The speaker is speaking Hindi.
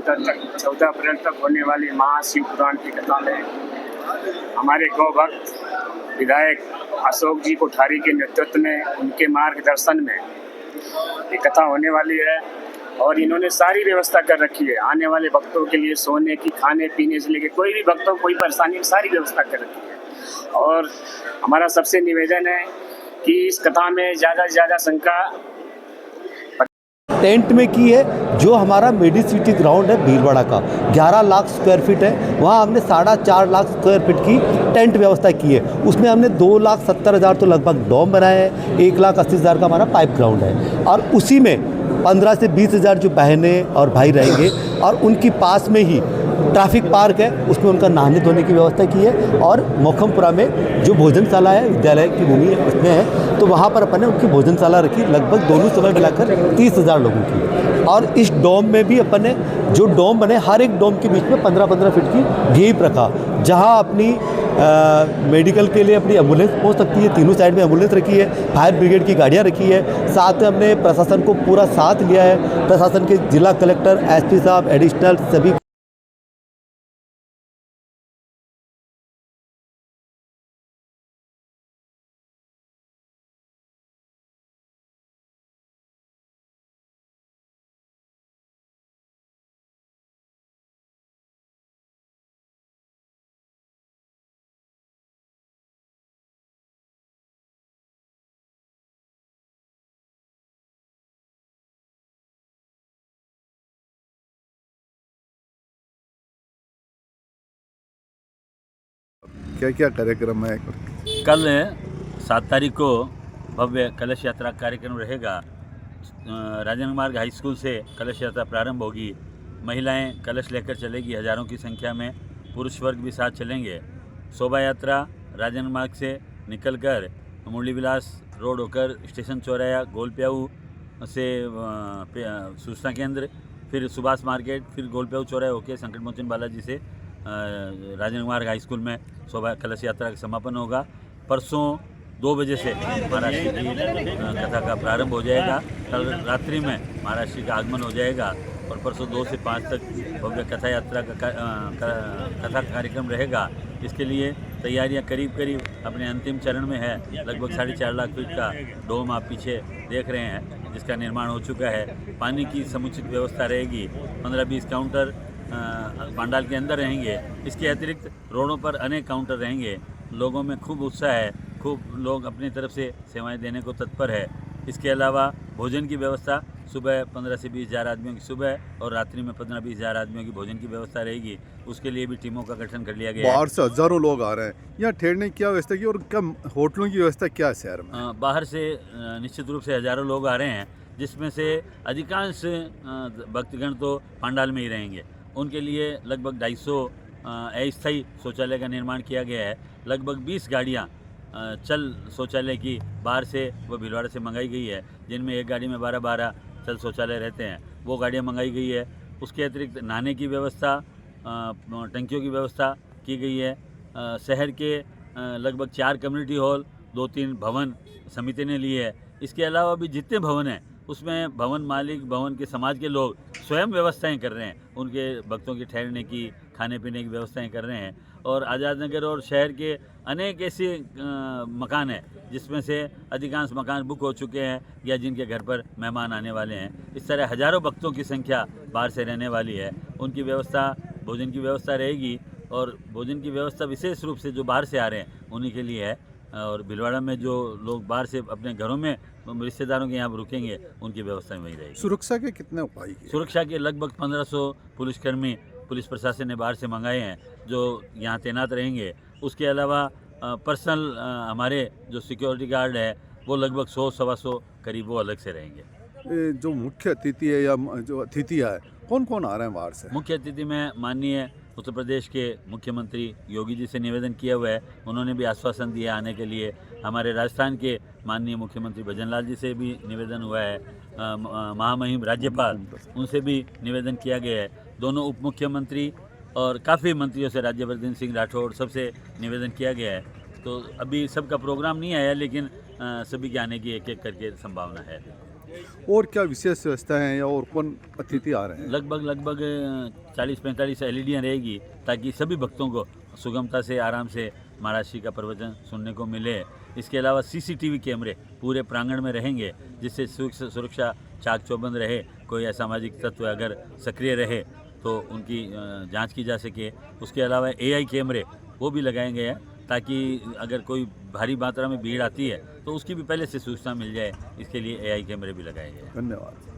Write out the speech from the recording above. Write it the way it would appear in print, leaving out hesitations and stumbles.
14 अप्रैल तक होने वाली महाशिव पुराण की कथा में हमारे गौ भक्त विधायक अशोक जी कोठारी के नेतृत्व में, उनके मार्गदर्शन में ये कथा होने वाली है। और इन्होंने सारी व्यवस्था कर रखी है आने वाले भक्तों के लिए, सोने की, खाने पीने से लेकर कोई भी भक्तों को कोई परेशानी, सारी व्यवस्था कर रखी है। और हमारा सबसे निवेदन है कि इस कथा में ज़्यादा से ज़्यादा संख्या टेंट में की है। जो हमारा मेडिसिटी ग्राउंड है भीलवाड़ा का 11 लाख स्क्वायर फीट है, वहाँ हमने 4.5 लाख स्क्वायर फीट की टेंट व्यवस्था की है। उसमें हमने 2,70,000 तो लगभग डॉम बनाए हैं, 1,80,000 का हमारा पाइप ग्राउंड है। और उसी में 15 से 20,000 जो बहनें और भाई रहेंगे। और उनकी पास में ही ट्रैफिक पार्क है, उसमें उनका नहाने धोने की व्यवस्था की है। और मोखमपुरा में जो भोजनशाला है, विद्यालय की भूमि उसमें है, तो वहाँ पर अपन ने उनकी भोजनशाला रखी, लगभग दोनों समय मिलाकर 30,000 लोगों की। और इस डोम में भी अपन ने जो डोम बने, हर एक डोम के बीच में 15-15 फीट की गेप रखा, जहाँ अपनी मेडिकल के लिए अपनी एम्बुलेंस पहुंच सकती है। तीनों साइड में एम्बुलेंस रखी है, फायर ब्रिगेड की गाड़ियां रखी है। साथ में हमने प्रशासन को पूरा साथ लिया है, प्रशासन के जिला कलेक्टर, एसपी साहब, एडिशनल सभी। क्या क्या कार्यक्रम है? कल 7 तारीख को भव्य कलश यात्रा कार्यक्रम रहेगा। राजेंद्र मार्ग हाई स्कूल से कलश यात्रा प्रारंभ होगी। महिलाएं कलश लेकर चलेगी हज़ारों की संख्या में, पुरुष वर्ग भी साथ चलेंगे। शोभा यात्रा राजेंद्र मार्ग से निकलकर मुरली विलास रोड होकर स्टेशन चौराया, गोलप्याऊ से सूचना केंद्र, फिर सुभाष मार्केट, फिर गोलप्याऊ चौराया होकर संकट मोचन बालाजी से राजेंद्र मार्ग हाई स्कूल में शोभा कलश यात्रा का समापन होगा। परसों 2 बजे से महाराष्ट्र की कथा का प्रारंभ हो जाएगा। कल रात्रि में महाराष्ट्र का आगमन हो जाएगा और परसों 2 से 5 तक भव्य कथा यात्रा का कथा कार्यक्रम रहेगा। इसके लिए तैयारियां करीब अपने अंतिम चरण में है। लगभग 4.5 लाख फीट का डोम आप पीछे देख रहे हैं, जिसका निर्माण हो चुका है। पानी की समुचित व्यवस्था रहेगी। 15-20 काउंटर पंडाल के अंदर रहेंगे। इसके अतिरिक्त रोडों पर अनेक काउंटर रहेंगे। लोगों में खूब उत्साह है, खूब लोग अपनी तरफ से सेवाएं देने को तत्पर है। इसके अलावा भोजन की व्यवस्था सुबह 15 से 20,000 आदमियों की सुबह और रात्रि में 15-20 हज़ार आदमियों की भोजन की व्यवस्था रहेगी। उसके लिए भी टीमों का गठन कर लिया गया है। बाहर से हजारों लोग आ रहे हैं, यहाँ ठहरने की क्या व्यवस्था की और कम होटलों की व्यवस्था क्या है शहर में? बाहर से निश्चित रूप से हज़ारों लोग आ रहे हैं, जिसमें से अधिकांश भक्तगण तो पंडाल में ही रहेंगे। उनके लिए लगभग 250 अस्थायी शौचालय का निर्माण किया गया है। लगभग 20 गाड़ियाँ चल शौचालय की बाहर से व भीलवाड़ा से मंगाई गई है, जिनमें एक गाड़ी में 12-12 चल शौचालय रहते हैं, वो गाड़ियाँ मंगाई गई है। उसके अतिरिक्त नहाने की व्यवस्था, टंकियों की व्यवस्था की गई है। शहर के लगभग 4 कम्युनिटी हॉल, 2-3 भवन समिति ने लिए है। इसके अलावा भी जितने भवन हैं उसमें भवन मालिक, भवन के समाज के लोग स्वयं व्यवस्थाएं कर रहे हैं। उनके भक्तों की ठहरने की, खाने पीने की व्यवस्थाएं कर रहे हैं। और आज़ाद नगर और शहर के अनेक ऐसे मकान हैं जिसमें से अधिकांश मकान बुक हो चुके हैं या जिनके घर पर मेहमान आने वाले हैं। इस तरह हज़ारों भक्तों की संख्या बाहर से रहने वाली है। उनकी व्यवस्था, भोजन की व्यवस्था रहेगी। और भोजन की व्यवस्था विशेष रूप से जो बाहर से आ रहे हैं उन्हीं के लिए है। और भीलवाड़ा में जो लोग बाहर से अपने घरों में रिश्तेदारों के यहाँ रुकेंगे, उनकी व्यवस्था वही रहेगी। सुरक्षा के कितने उपाय किए? सुरक्षा के लगभग 1500 पुलिसकर्मी पुलिस प्रशासन ने बाहर से मंगाए हैं, जो यहाँ तैनात रहेंगे। उसके अलावा पर्सनल हमारे जो सिक्योरिटी गार्ड है वो लगभग 100-125 करीब वो अलग से रहेंगे। जो मुख्य अतिथि है या जो अतिथियाँ है, कौन कौन आ रहे हैं बाहर से? मुख्य अतिथि में माननीय उत्तर प्रदेश के मुख्यमंत्री योगी जी से निवेदन किया हुआ है, उन्होंने भी आश्वासन दिया आने के लिए। हमारे राजस्थान के माननीय मुख्यमंत्री भजन लाल जी से भी निवेदन हुआ है। महामहिम राज्यपाल, उनसे भी निवेदन किया गया है। दोनों उप मुख्यमंत्री और काफ़ी मंत्रियों से, राज्यवर्धन सिंह राठौड़, सबसे निवेदन किया गया है। तो अभी सबका प्रोग्राम नहीं आया, लेकिन सभी के आने की एक-एक करके संभावना है। और क्या विशेष व्यवस्थाएं हैं या और कौन अतिथि आ रहे हैं? लगभग 40-45 एलईडियाँ रहेगी ताकि सभी भक्तों को सुगमता से आराम से महाराज का प्रवचन सुनने को मिले। इसके अलावा सीसीटीवी कैमरे पूरे प्रांगण में रहेंगे जिससे सुरक्षा चाक चौबंद रहे। कोई असामाजिक तत्व अगर सक्रिय रहे तो उनकी जांच की जा सके। उसके अलावा एआई कैमरे वो भी लगाए गए हैं ताकि अगर कोई भारी मात्रा में भीड़ आती है तो उसकी भी पहले से सूचना मिल जाए। इसके लिए एआई कैमरे भी लगाए गए हैं। धन्यवाद।